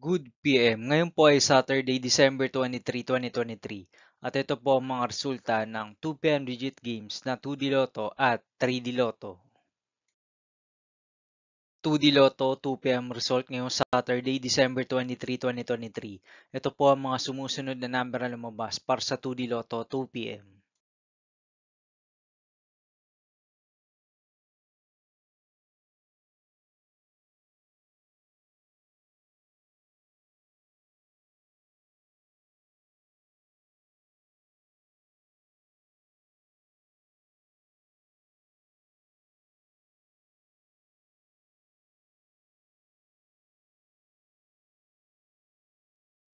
Good PM. Ngayon po ay Saturday, December 23, 2023. At ito po ang mga resulta ng 2 PM digit games na 2D Lotto at 3D Lotto. 2D Lotto 2 PM result ngayong Saturday, December 23, 2023. Ito po ang mga sumusunod na number na lumabas para sa 2D Lotto 2 PM.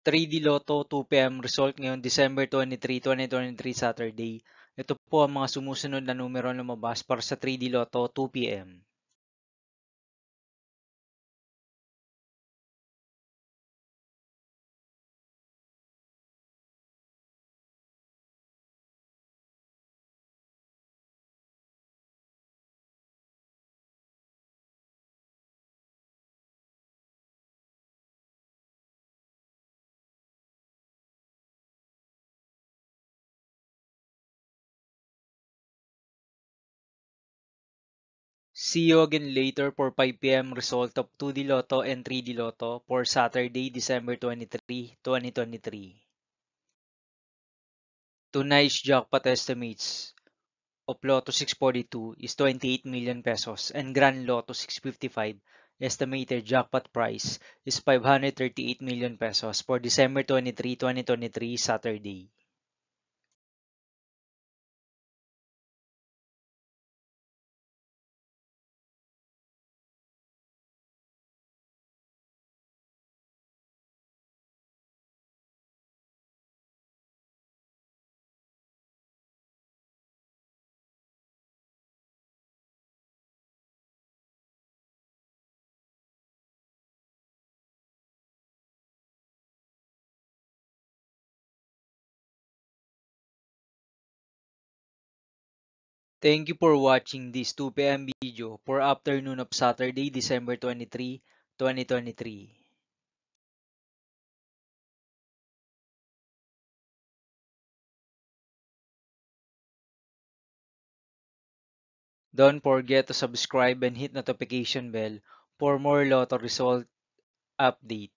3D Lotto 2 PM result ngayong December 23, 2023 Saturday. Ito po ang mga sumusunod na numero na lumabas para sa 3D Lotto 2 PM. See you again later for 5 PM result of 2D Lotto and 3D Lotto for Saturday, December 23, 2023. Tonight's jackpot estimates of Lotto 642 is 28 million pesos and Grand Lotto 655 estimated jackpot price is 538 million pesos for December 23, 2023 Saturday. Thank you for watching this 2 PM video for afternoon of Saturday, December 23, 2023. Don't forget to subscribe and hit notification bell for more Lotto result update.